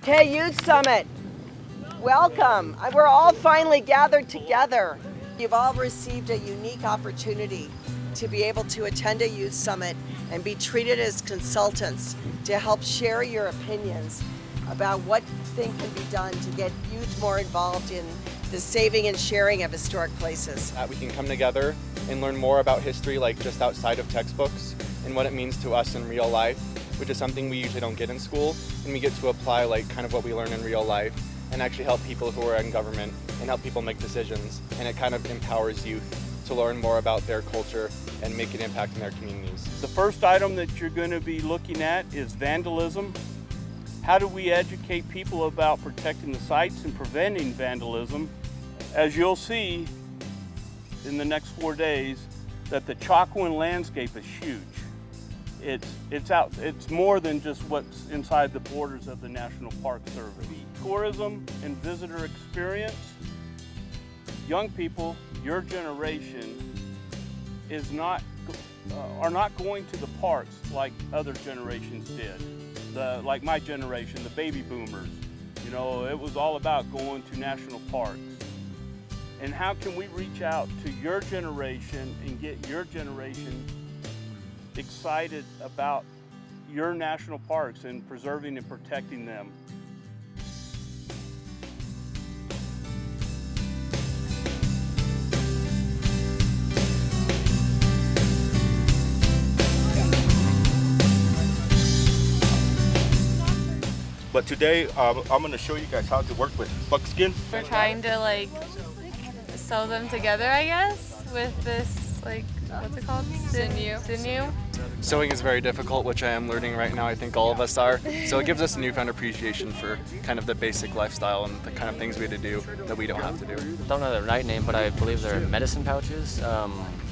Okay, Youth Summit, welcome. We're all finally gathered together. You've all received a unique opportunity to be able to attend a Youth Summit and be treated as consultants to help share your opinions about what you think can be done to get youth more involved in the saving and sharing of historic places. We can come together and learn more about history, like just outside of textbooks, and what it means to us in real life, which is something we usually don't get in school, and we get to apply like kind of what we learn in real life and actually help people who are in government and help people make decisions. And it kind of empowers youth to learn more about their culture and make an impact in their communities. The first item that you're going to be looking at is vandalism. How do we educate people about protecting the sites and preventing vandalism? As you'll see in the next 4 days, that the Chalkwind landscape is huge. It's more than just what's inside the borders of the National Park Service. Tourism and visitor experience. Young people, your generation, are not going to the parks like other generations did. Like my generation, the baby boomers. You know, it was all about going to national parks. And how can we reach out to your generation and get your generation excited about your national parks and preserving and protecting them? But today, I'm going to show you guys how to work with buckskin. We're trying to sew them together, I guess, with this what's it called? Sinew. Sewing is very difficult, which I am learning right now. I think all of us are. So it gives us a newfound appreciation for kind of the basic lifestyle and the kind of things we had to do that we don't have to do. Don't know the right name, but I believe they're medicine pouches.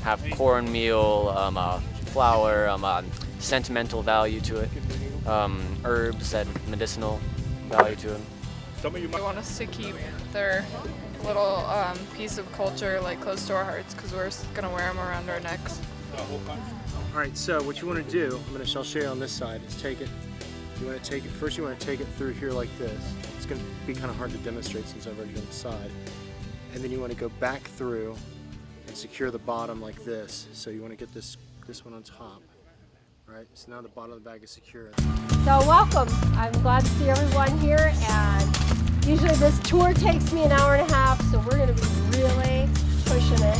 Have cornmeal, flour, sentimental value to it. Herbs and medicinal value to them. Some of you might They want us to keep their little piece of culture close to our hearts because we're gonna wear them around our necks. All right, so what you want to do, I'll show you on this side, is take it, first you want to take it through here like this. It's going to be kind of hard to demonstrate since I've already done the side. And then you want to go back through and secure the bottom like this. So you want to get this one on top. Right, so now the bottom of the bag is secure. So welcome. I'm glad to see everyone here, and usually this tour takes me an hour and a half, so we're going to be really pushing it.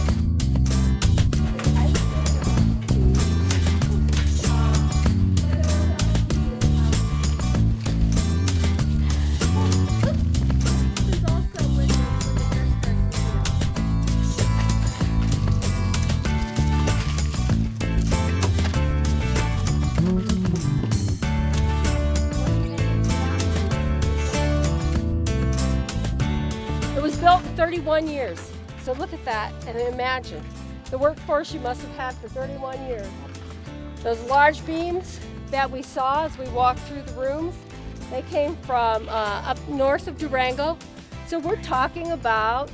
Built in 31 years. So look at that and imagine the workforce you must have had for 31 years. Those large beams that we saw as we walked through the rooms, they came from up north of Durango. So we're talking about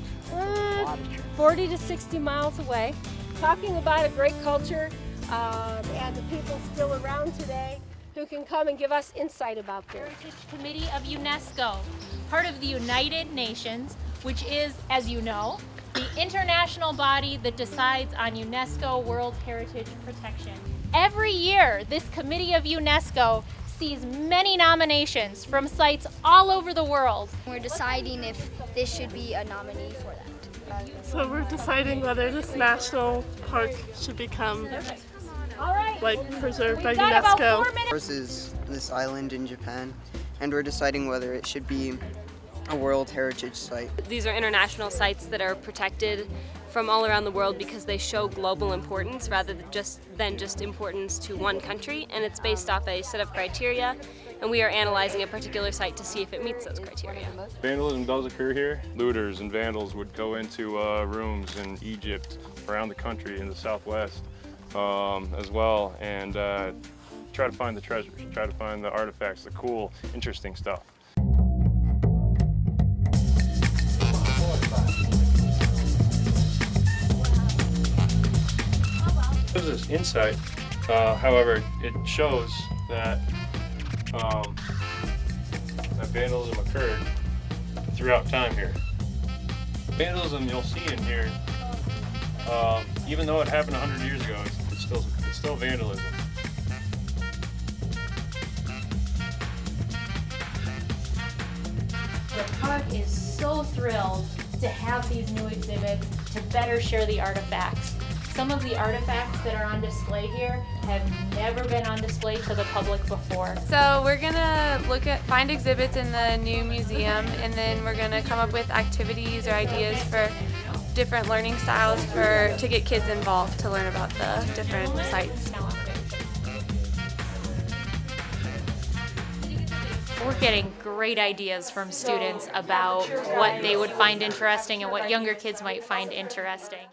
40 to 60 miles away, talking about a great culture and the people still around today who can come and give us insight about this. Heritage Committee of UNESCO, part of the United Nations, which is, as you know, the international body that decides on UNESCO World Heritage protection. Every year, this Committee of UNESCO sees many nominations from sites all over the world. We're deciding if this should be a nominee for that. So we're deciding whether this national park should become preserved by UNESCO. Versus this island in Japan, and we're deciding whether it should be a World Heritage Site. These are international sites that are protected from all around the world because they show global importance rather than just importance to one country, and it's based off a set of criteria, and we are analyzing a particular site to see if it meets those criteria. Vandalism does occur here. Looters and vandals would go into rooms in Egypt, around the country, in the Southwest as well, and try to find the treasures, try to find the artifacts, the cool, interesting stuff. Gives us insight, however, it shows that vandalism occurred throughout time here. The vandalism you'll see in here, even though it happened 100 years ago, it's still vandalism. The park is so thrilled to have these new exhibits to better share the artifacts. Some of the artifacts that are on display here have never been on display to the public before. So we're gonna find exhibits in the new museum, and then we're gonna come up with activities or ideas for different learning styles to get kids involved to learn about the different sites. We're getting great ideas from students about what they would find interesting and what younger kids might find interesting.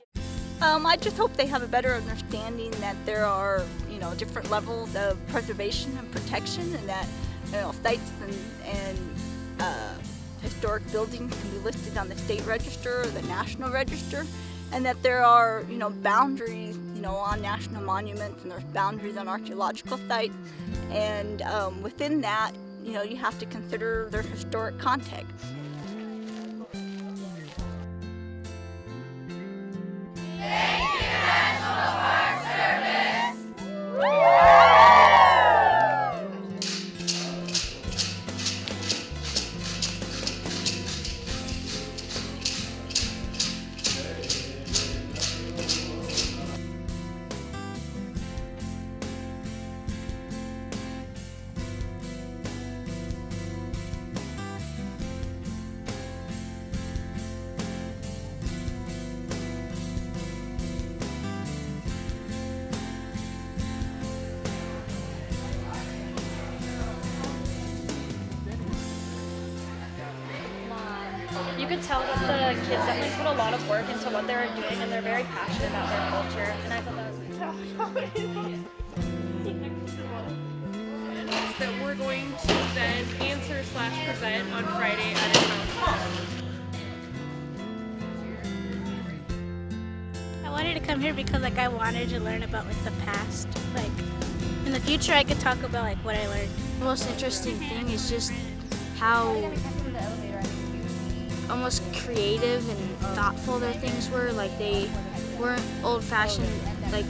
I just hope they have a better understanding that there are, different levels of preservation and protection, and that, sites and historic buildings can be listed on the state register or the national register, and that there are, boundaries, on national monuments, and there's boundaries on archaeological sites, and within that, you have to consider their historic context. You could tell that the kids definitely put a lot of work into what they're doing, and they're very passionate about their culture, and I thought that was That we're going to then answer/present on Friday at a town hall. I wanted to come here because I wanted to learn about the past. In the future I could talk about what I learned. The most interesting thing is just how almost creative and thoughtful their things were. They weren't old-fashioned,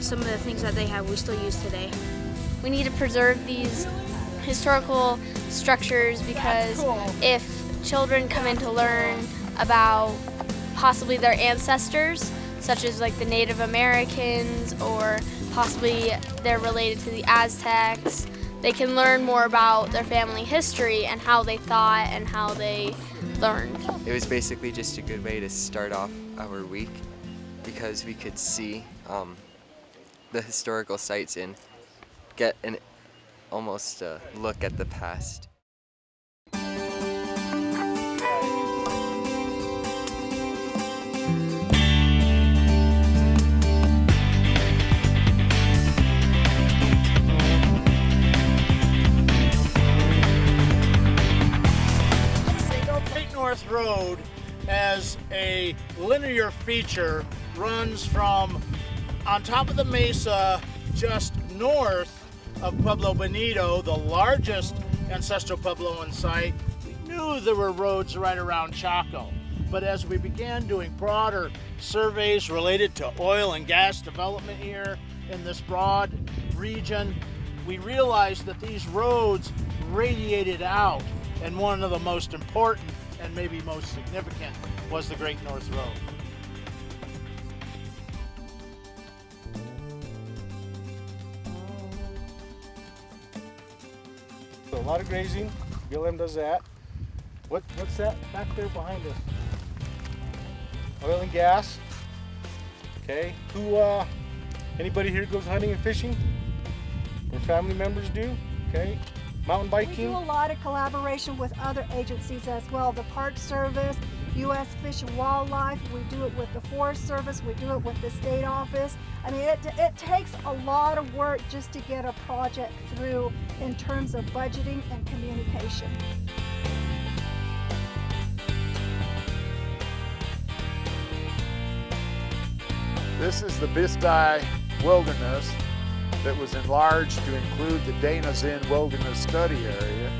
some of the things that they have we still use today. We need to preserve these historical structures because if children come in to learn about possibly their ancestors, such as the Native Americans, or possibly they're related to the Aztecs, they can learn more about their family history and how they thought and how they learned. It was basically just a good way to start off our week because we could see the historical sites and get almost a look at the past. North Road as a linear feature runs from on top of the mesa just north of Pueblo Bonito, the largest ancestral Puebloan site. We knew there were roads right around Chaco, but as we began doing broader surveys related to oil and gas development here in this broad region, we realized that these roads radiated out, and one of the most important and maybe most significant was the Great North Road. So a lot of grazing, BLM does that. What's that back there behind us? Oil and gas. Okay, anybody here goes hunting and fishing? Or family members do? Okay. Mountain biking? We do a lot of collaboration with other agencies as well. The Park Service, U.S. Fish and Wildlife, we do it with the Forest Service, we do it with the state office. I mean, it takes a lot of work just to get a project through in terms of budgeting and communication. This is the Bistai Wilderness that was enlarged to include the Dana Zin Wilderness Study Area.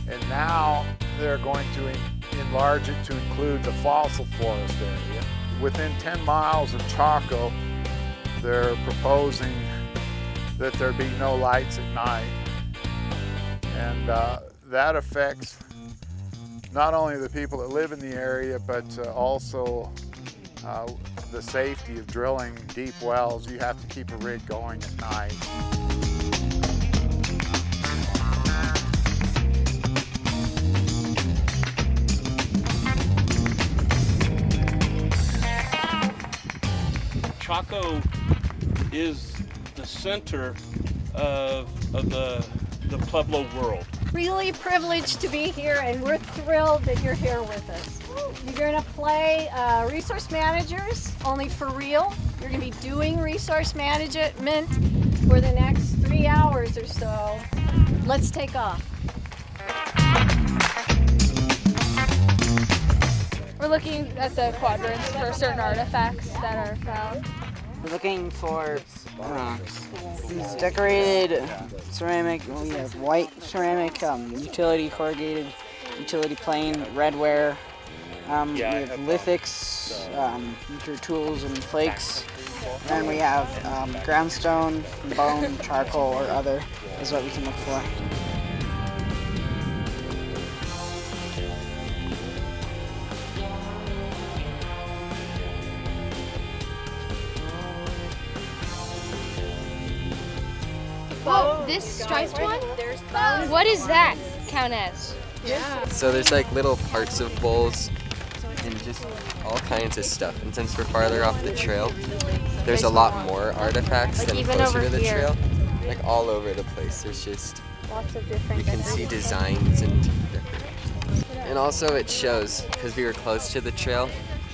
And now they're going to enlarge it to include the fossil forest area. Within 10 miles of Chaco, they're proposing that there be no lights at night. And that affects not only the people that live in the area, but also the safety of drilling deep wells. You have to keep a rig going at night. Chaco is the center of the Pueblo world. Really privileged to be here, and we're thrilled that you're here with us. You're going to play resource managers, only for real. You're going to be doing resource management for the next 3 hours or so. Let's take off. We're looking at the quadrants for certain artifacts that are found. We're looking for these decorated ceramic. We have white ceramic, utility corrugated, utility plain, redware. We have lithics, your tools and flakes. And we have groundstone, bone, charcoal, or other is what we can look for. Whoa, this striped one? What does that count as? So there's like little parts of bowls and just all kinds of stuff. And since we're farther off the trail, there's a lot more artifacts than closer to the trail. Like all over the place. There's just Lots of different. you can see designs and decorations. And also it shows because we were close to the trail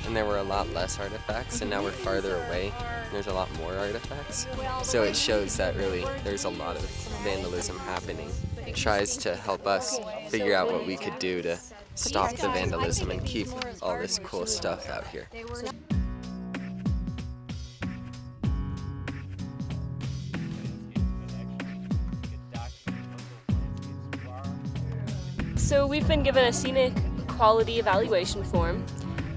and there were a lot less artifacts, and now we're farther away. There's a lot more artifacts. So it shows that really there's a lot of vandalism happening. It tries to help us figure out what we could do to stop the vandalism and keep all this cool stuff out here. So we've been given a scenic quality evaluation form,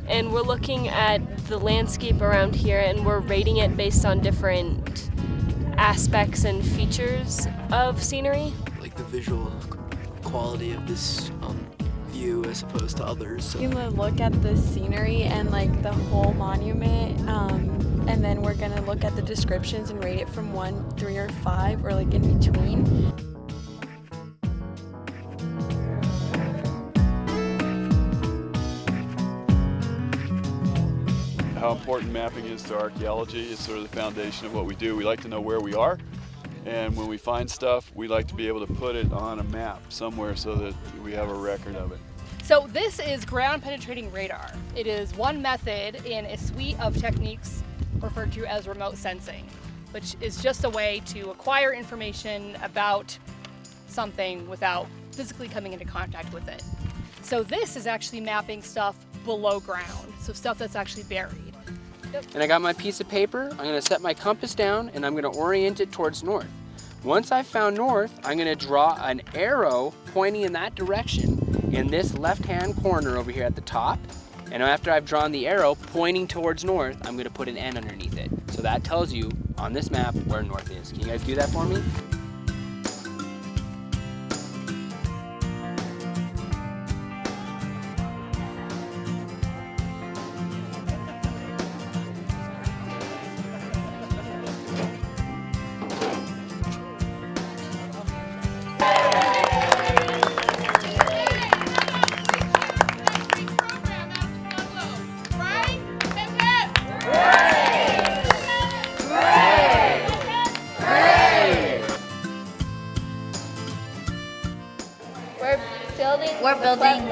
and we're looking at the landscape around here, and we're rating it based on different aspects and features of scenery. Like the visual quality of this view as opposed to others. So. We're gonna look at the scenery and like the whole monument, and then we're gonna look at the descriptions and rate it from 1, 3, or 5, or like in between. How important mapping is to archaeology is sort of the foundation of what we do. We like to know where we are, and when we find stuff, we like to be able to put it on a map somewhere so that we have a record of it. So this is ground penetrating radar. It is one method in a suite of techniques referred to as remote sensing, which is just a way to acquire information about something without physically coming into contact with it. So this is actually mapping stuff below ground, so stuff that's actually buried. And I got my piece of paper, I'm gonna set my compass down and I'm gonna orient it towards north. Once I've found north, I'm gonna draw an arrow pointing in that direction in this left-hand corner over here at the top. And after I've drawn the arrow pointing towards north, I'm gonna put an N underneath it. So that tells you on this map where north is. Can you guys do that for me? We're building.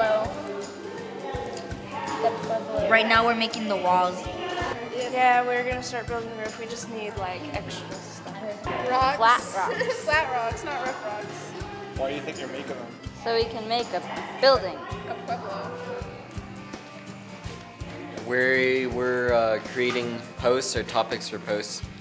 Right now we're making the walls. Yeah, we're gonna start building the roof. We just need like extra stuff. Rocks. Flat rocks. Flat rocks, not rough rocks. Why do you think you're making them? So we can make a building. A pueblo. We're creating posts or topics for posts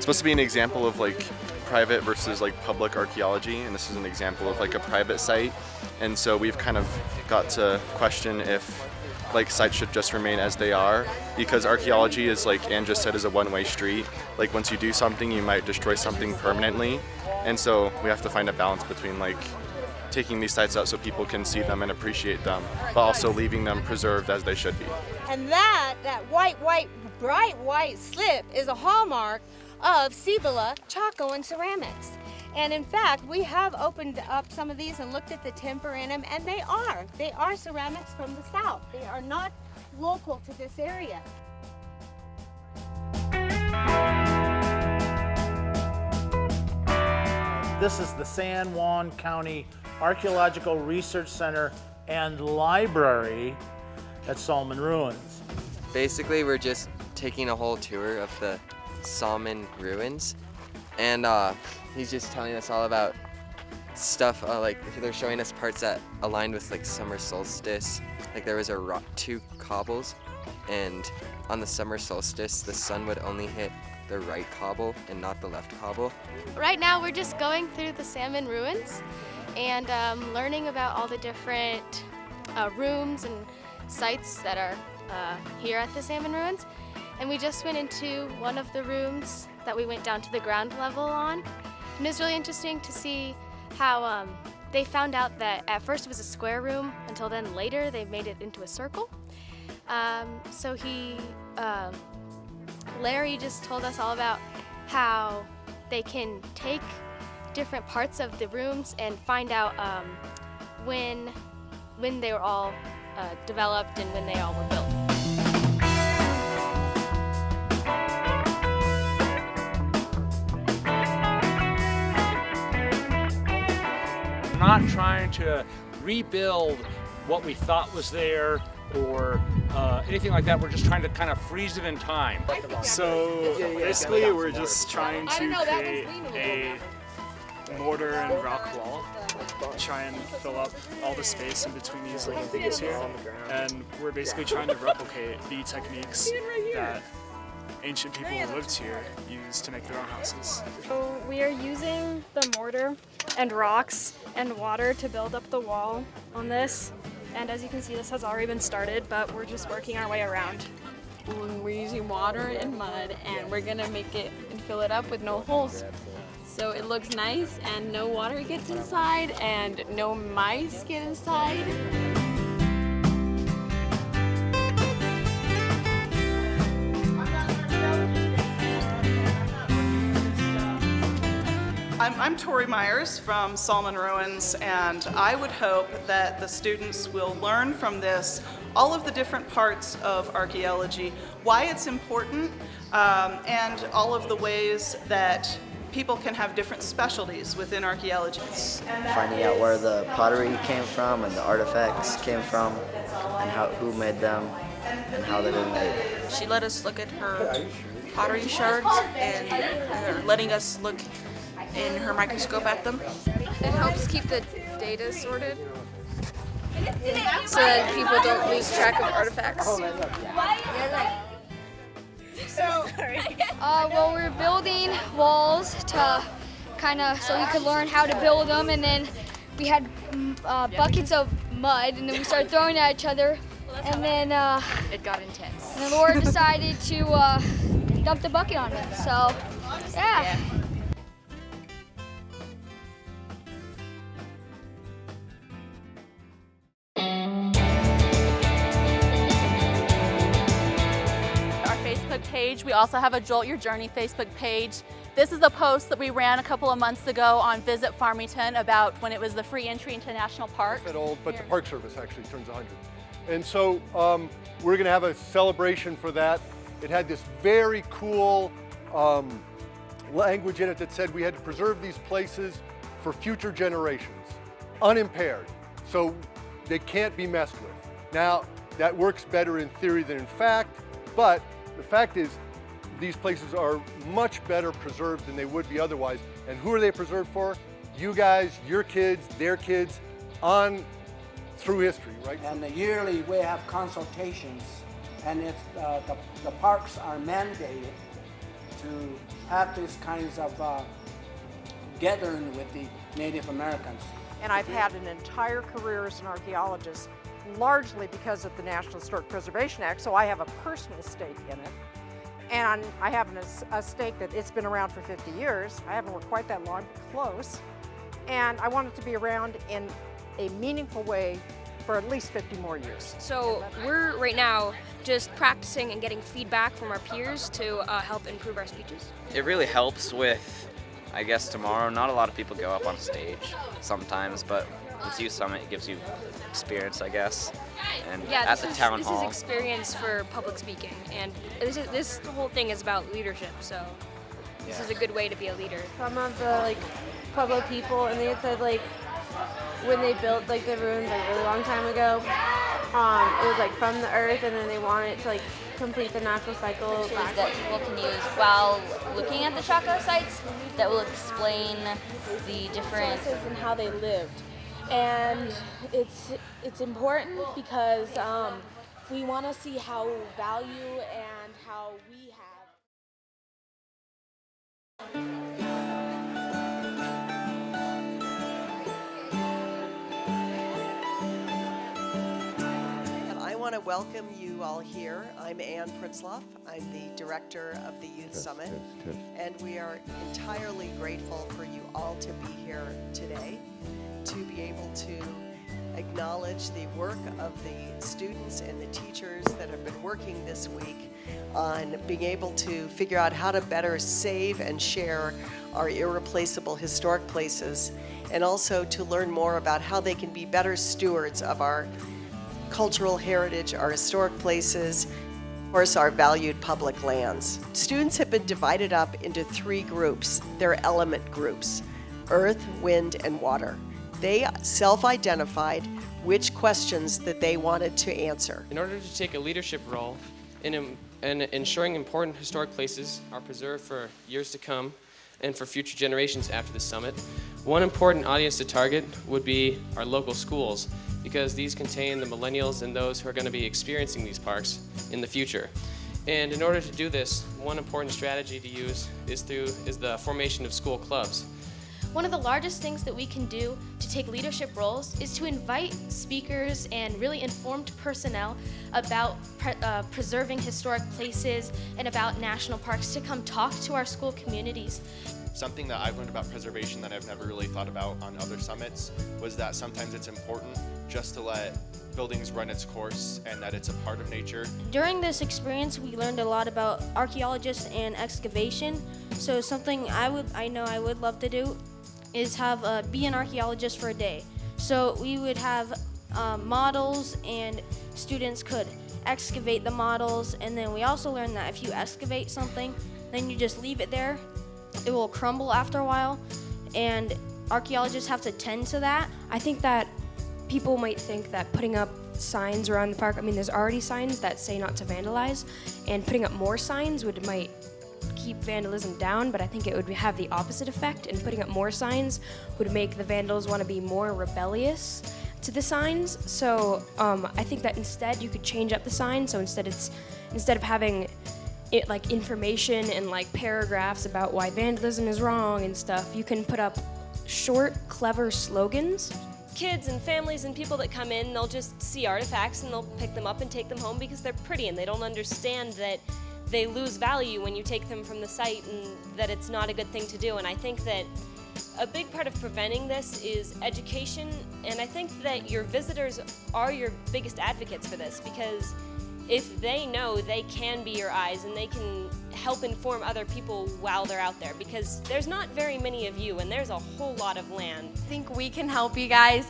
supposed to be an example of like private versus like public archaeology, and this is an example of like a private site. And so we've kind of got to question if like sites should just remain as they are, because archaeology is, like Ann just said, is a one-way street. Like once you do something, you might destroy something permanently. And so we have to find a balance between like taking these sites out so people can see them and appreciate them, but also leaving them preserved as they should be. And that bright white slip is a hallmark of Cibola, Chaco, and ceramics. And in fact, we have opened up some of these and looked at the temper in them, and they are ceramics from the south. They are not local to this area. This is the San Juan County Archaeological Research Center and Library at Solomon Ruins. Basically, we're just taking a whole tour of the Solomon Ruins, and he's just telling us all about stuff, like they're showing us parts that aligned with like summer solstice. Like there was two cobbles, and on the summer solstice, the sun would only hit the right cobble and not the left cobble. Right now we're just going through the Salmon Ruins and learning about all the different rooms and sites that are here at the Salmon Ruins. And we just went into one of the rooms that we went down to the ground level on. And it was really interesting to see how they found out that at first it was a square room, until then later they made it into a circle. So Larry just told us all about how they can take different parts of the rooms and find out when they were all developed and when they all were built. Not trying to rebuild what we thought was there or anything like that. We're just trying to kind of freeze it in time. So basically we're just trying to create a mortar and rock wall, try and fill up all the space in between these little things here, and we're basically trying to replicate the techniques that ancient people who lived here used to make their own houses. So we are using the mortar and rocks and water to build up the wall on this. And as you can see, this has already been started, but we're just working our way around. We're using water and mud, and we're gonna make it and fill it up with no holes. So it looks nice and no water gets inside and no mice get inside. I'm Tori Myers from Solomon Ruins, and I would hope that the students will learn from this all of the different parts of archaeology, why it's important, and all of the ways that people can have different specialties within archaeology. Finding out where the pottery came from and the artifacts came from and who made them and how they've been made. She let us look at her pottery shards and letting us look in her microscope at them. It helps keep the data sorted so that people don't lose track of artifacts. Well, we're building walls to so we could learn how to build them, and then we had buckets of mud, and then we started throwing it at each other, and then it got intense. And then Laura decided to dump the bucket on it. So, yeah. Page. We also have a Jolt Your Journey Facebook page. This is a post that we ran a couple of months ago on Visit Farmington about when it was the free entry into national parks. It's old, but the Park Service actually turns 100. And so we're going to have a celebration for that. It had this very cool language in it that said we had to preserve these places for future generations, unimpaired, so they can't be messed with. Now, that works better in theory than in fact, but the fact is, these places are much better preserved than they would be otherwise. And who are they preserved for? You guys, your kids, their kids, on through history, right? And yearly we have consultations, and it's the parks are mandated to have these kinds of gathering with the Native Americans. And I've had an entire career as an archaeologist, largely because of the National Historic Preservation Act, so I have a personal stake in it. And I have a stake that it's been around for 50 years. I haven't worked quite that long, but close. And I want it to be around in a meaningful way for at least 50 more years. So we're right now just practicing and getting feedback from our peers to help improve our speeches. It really helps with, I guess, tomorrow. Not a lot of people go up on stage sometimes, but with Youth Summit, it gives you experience, I guess. And Yeah, at the town hall. This is experience for public speaking, and this whole thing is about leadership. So this is a good way to be a leader. Some of the Pueblo people, and they had said when they built the ruins a really long time ago, it was from the earth, and then they wanted to complete the natural cycle. That people can use while looking at the Chaco sites that will explain the different and how they lived. And it's important because we want to see how value and how we And I want to welcome you all here. I'm Ann Pritzloff. I'm the director of the Youth Summit. And we are entirely grateful for you all to be here today, to be able to acknowledge the work of the students and the teachers that have been working this week on being able to figure out how to better save and share our irreplaceable historic places, and also to learn more about how they can be better stewards of our cultural heritage, our historic places, of course, our valued public lands. Students have been divided up into 3 groups. They're element groups: earth, wind, and water. They self-identified which questions that they wanted to answer. In order to take a leadership role in ensuring important historic places are preserved for years to come and for future generations after the summit, one important audience to target would be our local schools, because these contain the millennials and those who are going to be experiencing these parks in the future. And in order to do this, one important strategy to use is the formation of school clubs. One of the largest things that we can do to take leadership roles is to invite speakers and really informed personnel about preserving historic places and about national parks to come talk to our school communities. Something that I've learned about preservation that I've never really thought about on other summits was that sometimes it's important just to let buildings run its course and that it's a part of nature. During this experience, we learned a lot about archaeologists and excavation. So something I would love to do is be an archaeologist for a day. So we would have models, and students could excavate the models, and then we also learned that if you excavate something, then you just leave it there, it will crumble after a while, and archaeologists have to tend to that. I think that people might think that putting up signs around the park, there's already signs that say not to vandalize, and putting up more signs might keep vandalism down, but I think it would have the opposite effect, and putting up more signs would make the vandals want to be more rebellious to the signs. So I think that instead you could change up the sign, so instead of having it information and paragraphs about why vandalism is wrong and stuff, you can put up short, clever slogans. Kids and families and people that come in, they'll just see artifacts and they'll pick them up and take them home because they're pretty, and they don't understand that they lose value when you take them from the site and that it's not a good thing to do. And I think that a big part of preventing this is education, and I think that your visitors are your biggest advocates for this, because if they know, they can be your eyes and they can help inform other people while they're out there, because there's not very many of you and there's a whole lot of land. I think we can help you guys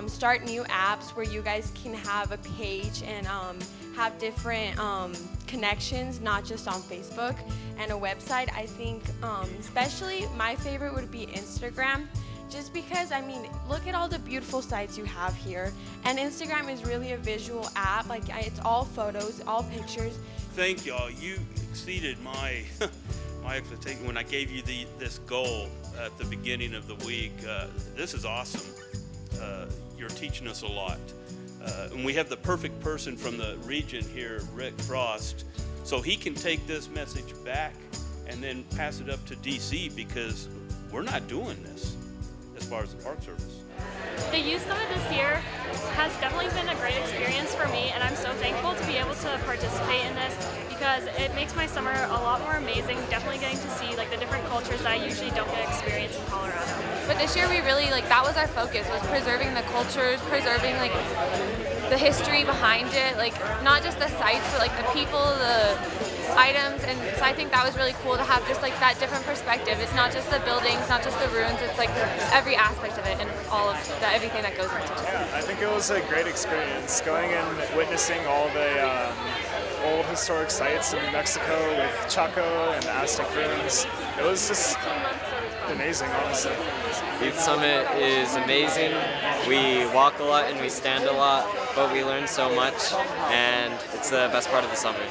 start new apps where you guys can have a page and have different connections, not just on Facebook, and a website. I think especially my favorite would be Instagram. Just because, look at all the beautiful sites you have here. And Instagram is really a visual app. It's all photos, all pictures. Thank y'all. You exceeded my expectation when I gave you this goal at the beginning of the week. This is awesome. You're teaching us a lot. And we have the perfect person from the region here, Rick Frost, so he can take this message back and then pass it up to DC, because we're not doing this as far as the Park Service. The Youth Summit this year has definitely been a great experience for me, and I'm so thankful to be able to participate in this because it makes my summer a lot more amazing, definitely getting to see like the different cultures that I usually don't get to experience in Colorado. But this year we really, that was our focus, was preserving the cultures, preserving the history behind it, not just the sites, but the people, the items, and so I think that was really cool to have just that different perspective. It's not just the buildings, not just the ruins, it's every aspect of it and all of everything that goes into it. Yeah, I think it was a great experience going and witnessing all the old historic sites in New Mexico with Chaco and the Aztec ruins. It was just amazing, honestly. Youth Summit is amazing. We walk a lot and we stand a lot, but we learn so much, and it's the best part of the summer.